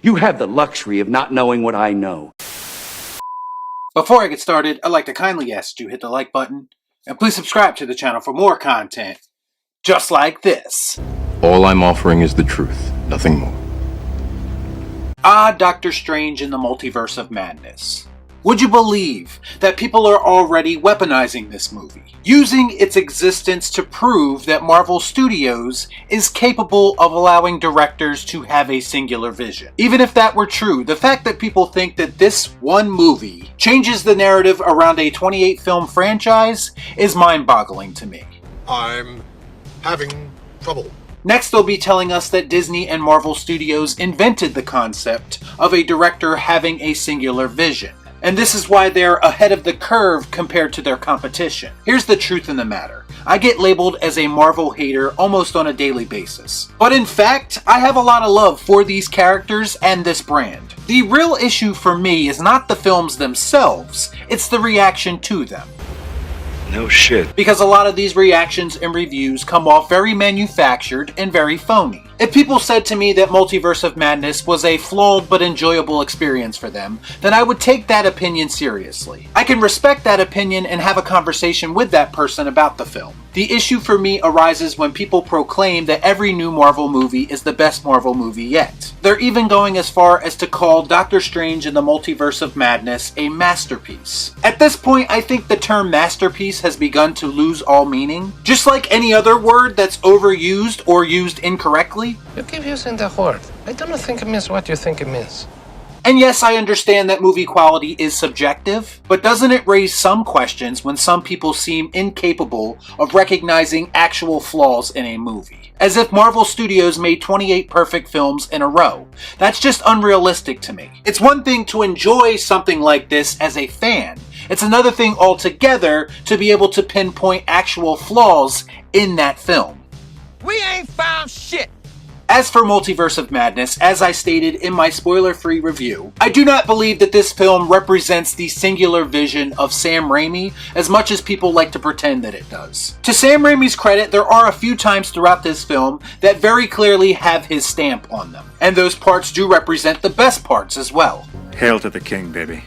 You have the luxury of not knowing what I know. Before I get started, I'd like to kindly ask you to hit the like button, and please subscribe to the channel for more content just like this. All I'm offering is the truth, nothing more. Doctor Strange in the Multiverse of Madness. Would you believe that people are already weaponizing this movie, using its existence to prove that Marvel Studios is capable of allowing directors to have a singular vision? Even if that were true, the fact that people think that this one movie changes the narrative around a 28-film franchise is mind-boggling to me. I'm having trouble. Next, they'll be telling us that Disney and Marvel Studios invented the concept of a director having a singular vision. And this is why they're ahead of the curve compared to their competition. Here's the truth in the matter. I get labeled as a Marvel hater almost on a daily basis. But in fact, I have a lot of love for these characters and this brand. The real issue for me is not the films themselves, it's the reaction to them. No shit. Because a lot of these reactions and reviews come off very manufactured and very phony. If people said to me that Multiverse of Madness was a flawed but enjoyable experience for them, then I would take that opinion seriously. I can respect that opinion and have a conversation with that person about the film. The issue for me arises when people proclaim that every new Marvel movie is the best Marvel movie yet. They're even going as far as to call Doctor Strange in the Multiverse of Madness a masterpiece. At this point, I think the term masterpiece has begun to lose all meaning. Just like any other word that's overused or used incorrectly. You keep using the word. I don't think it means what you think it means. And yes, I understand that movie quality is subjective, but doesn't it raise some questions when some people seem incapable of recognizing actual flaws in a movie? As if Marvel Studios made 28 perfect films in a row. That's just unrealistic to me. It's one thing to enjoy something like this as a fan. It's another thing altogether to be able to pinpoint actual flaws in that film. We ain't found shit! As for Multiverse of Madness, as I stated in my spoiler-free review, I do not believe that this film represents the singular vision of Sam Raimi as much as people like to pretend that it does. To Sam Raimi's credit, there are a few times throughout this film that very clearly have his stamp on them, and those parts do represent the best parts as well. Hail to the king, baby.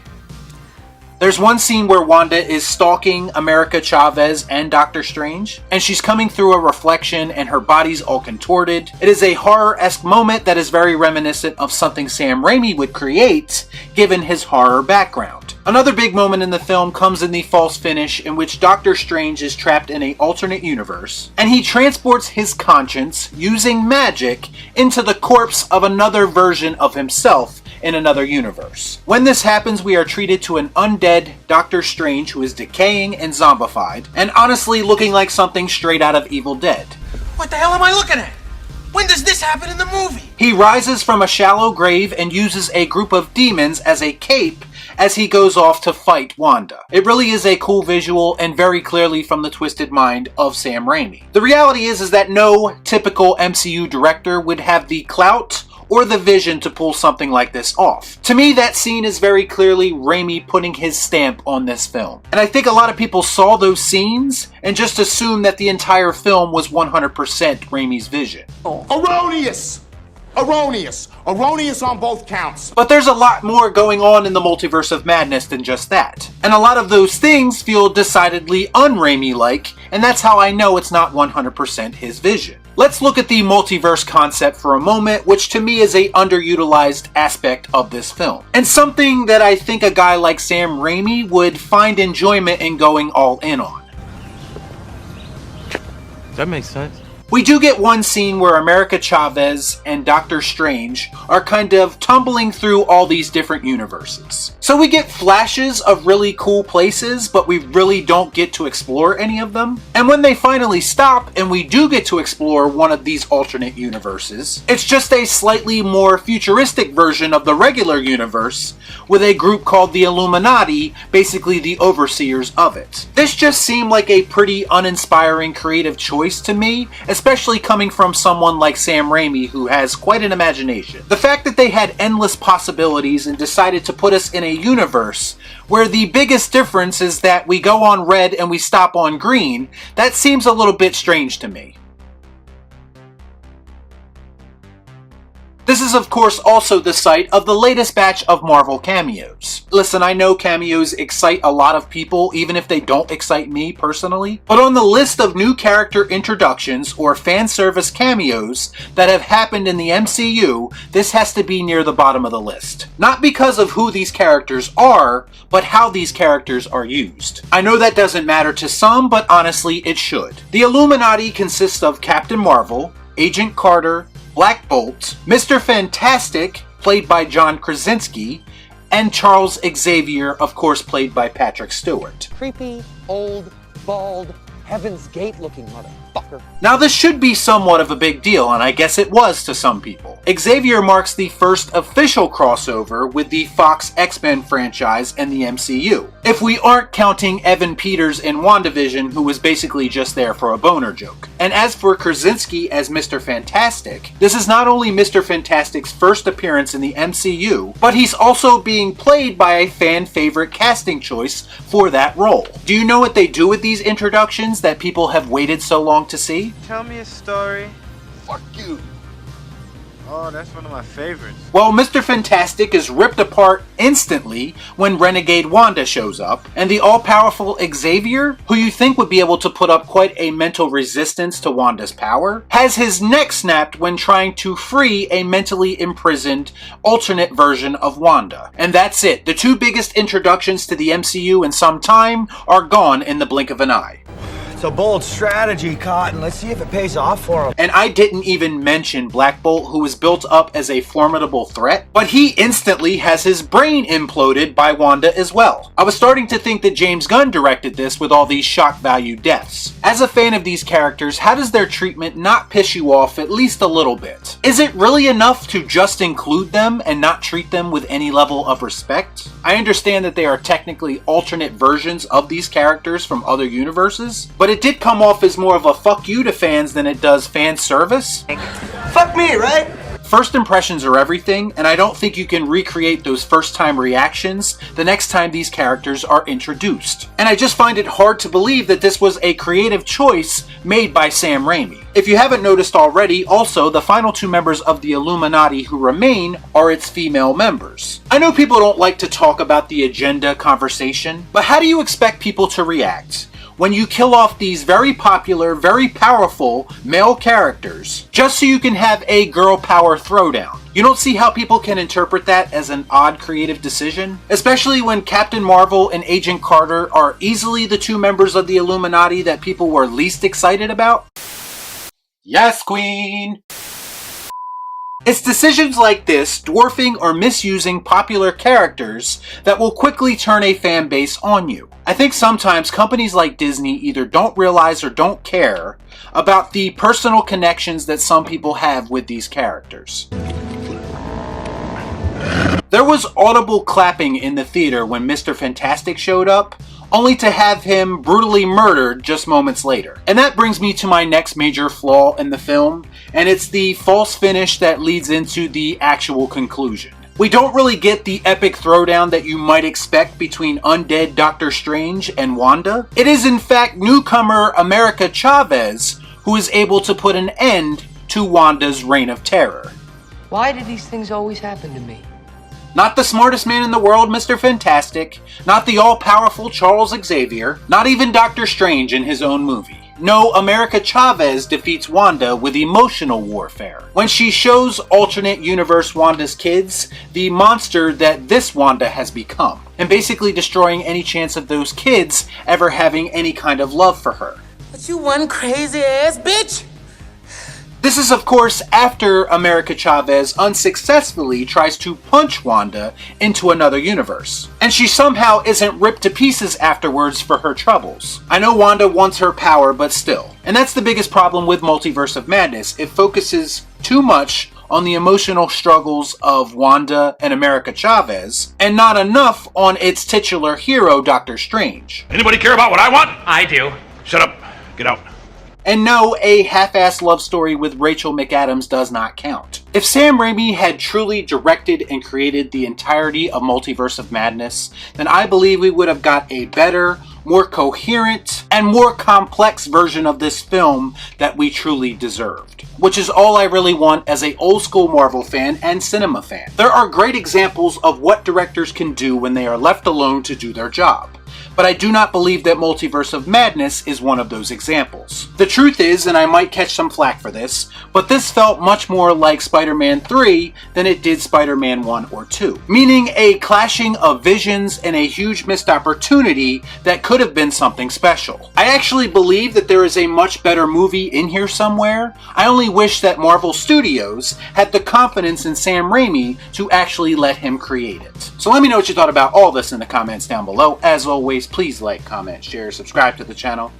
There's one scene where Wanda is stalking America Chavez and Doctor Strange, and she's coming through a reflection and her body's all contorted. It is a horror-esque moment that is very reminiscent of something Sam Raimi would create, given his horror background. Another big moment in the film comes in the false finish in which Doctor Strange is trapped in an alternate universe, and he transports his conscience, using magic, into the corpse of another version of himself in another universe. When this happens, we are treated to an undead Doctor Strange who is decaying and zombified, and honestly looking like something straight out of Evil Dead. What the hell am I looking at? When does this happen in the movie? He rises from a shallow grave and uses a group of demons as a cape as he goes off to fight Wanda. It really is a cool visual and very clearly from the twisted mind of Sam Raimi. The reality is that no typical MCU director would have the clout or the vision to pull something like this off. To me, that scene is very clearly Raimi putting his stamp on this film. And I think a lot of people saw those scenes and just assumed that the entire film was 100% Raimi's vision. Erroneous! Erroneous! Erroneous on both counts! But there's a lot more going on in the Multiverse of Madness than just that. And a lot of those things feel decidedly un-Raimi-like, and that's how I know it's not 100% his vision. Let's look at the multiverse concept for a moment, which to me is a underutilized aspect of this film. And something that I think a guy like Sam Raimi would find enjoyment in going all in on. That makes sense. We do get one scene where America Chavez and Doctor Strange are kind of tumbling through all these different universes. So we get flashes of really cool places, but we really don't get to explore any of them. And when they finally stop and we do get to explore one of these alternate universes, it's just a slightly more futuristic version of the regular universe with a group called the Illuminati, basically the overseers of it. This just seemed like a pretty uninspiring creative choice to me, especially coming from someone like Sam Raimi who has quite an imagination. The fact that they had endless possibilities and decided to put us in a universe where the biggest difference is that we go on red and we stop on green, that seems a little bit strange to me. This is of course also the site of the latest batch of Marvel cameos. Listen, I know cameos excite a lot of people, even if they don't excite me personally, but on the list of new character introductions or fan service cameos that have happened in the MCU, this has to be near the bottom of the list. Not because of who these characters are, but how these characters are used. I know that doesn't matter to some, but honestly it should. The Illuminati consists of Captain Marvel, Agent Carter, Black Bolt, Mr. Fantastic, played by John Krasinski, and Charles Xavier, of course played by Patrick Stewart. Creepy, old, bald, Heaven's Gate looking motherfucker. Now this should be somewhat of a big deal, and I guess it was to some people. Xavier marks the first official crossover with the Fox X-Men franchise and the MCU. If we aren't counting Evan Peters in WandaVision, who was basically just there for a boner joke. And as for Krasinski as Mr. Fantastic, this is not only Mr. Fantastic's first appearance in the MCU, but he's also being played by a fan favorite casting choice for that role. Do you know what they do with these introductions that people have waited so long to see? Tell me a story. Fuck you. Oh, that's one of my favorites. Well, Mr. Fantastic is ripped apart instantly when Renegade Wanda shows up, and the all-powerful Xavier, who you think would be able to put up quite a mental resistance to Wanda's power, has his neck snapped when trying to free a mentally imprisoned alternate version of Wanda. And that's it. The two biggest introductions to the MCU in some time are gone in the blink of an eye. It's a bold strategy, Cotton. Let's see if it pays off for him. And I didn't even mention Black Bolt, who was built up as a formidable threat, but he instantly has his brain imploded by Wanda as well. I was starting to think that James Gunn directed this with all these shock value deaths. As a fan of these characters, how does their treatment not piss you off at least a little bit? Is it really enough to just include them and not treat them with any level of respect? I understand that they are technically alternate versions of these characters from other universes, but it did come off as more of a fuck you to fans than it does fan service. Fuck me, right? First impressions are everything, and I don't think you can recreate those first time reactions the next time these characters are introduced. And I just find it hard to believe that this was a creative choice made by Sam Raimi. If you haven't noticed already, also, the final two members of the Illuminati who remain are its female members. I know people don't like to talk about the agenda conversation, but how do you expect people to react when you kill off these very popular, very powerful male characters just so you can have a girl power throwdown? You don't see how people can interpret that as an odd creative decision? Especially when Captain Marvel and Agent Carter are easily the two members of the Illuminati that people were least excited about? Yes, Queen! It's decisions like this, dwarfing or misusing popular characters, that will quickly turn a fan base on you. I think sometimes companies like Disney either don't realize or don't care about the personal connections that some people have with these characters. There was audible clapping in the theater when Mr. Fantastic showed up, only to have him brutally murdered just moments later. And that brings me to my next major flaw in the film, and it's the false finish that leads into the actual conclusion. We don't really get the epic throwdown that you might expect between undead Doctor Strange and Wanda. It is in fact newcomer America Chavez who is able to put an end to Wanda's reign of terror. Why do these things always happen to me? Not the smartest man in the world, Mr. Fantastic, not the all-powerful Charles Xavier, not even Doctor Strange in his own movie. No, America Chavez defeats Wanda with emotional warfare, when she shows alternate universe Wanda's kids the monster that this Wanda has become, and basically destroying any chance of those kids ever having any kind of love for her. But you one crazy ass bitch! This is of course after America Chavez unsuccessfully tries to punch Wanda into another universe, and she somehow isn't ripped to pieces afterwards for her troubles. I know Wanda wants her power, but still. And that's the biggest problem with Multiverse of Madness. It focuses too much on the emotional struggles of Wanda and America Chavez, and not enough on its titular hero, Doctor Strange. Anybody care about what I want? I do. Shut up. Get out. And no, a half-assed love story with Rachel McAdams does not count. If Sam Raimi had truly directed and created the entirety of Multiverse of Madness, then I believe we would have got a better, more coherent, and more complex version of this film that we truly deserved. Which is all I really want as a old school Marvel fan and cinema fan. There are great examples of what directors can do when they are left alone to do their job. But I do not believe that Multiverse of Madness is one of those examples. The truth is, and I might catch some flack for this, but this felt much more like Spider-Man 3 than it did Spider-Man 1 or 2. Meaning a clashing of visions and a huge missed opportunity that could have been something special. I actually believe that there is a much better movie in here somewhere. I only wish that Marvel Studios had the confidence in Sam Raimi to actually let him create it. So let me know what you thought about all this in the comments down below. As always, please like, comment, share, subscribe to the channel.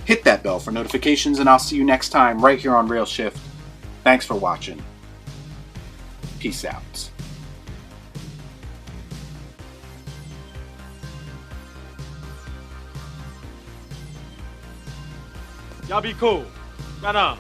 Hit that bell for notifications, and I'll see you next time right here on Real Shift. Thanks for watching. Peace out. Y'all be cool. Right on.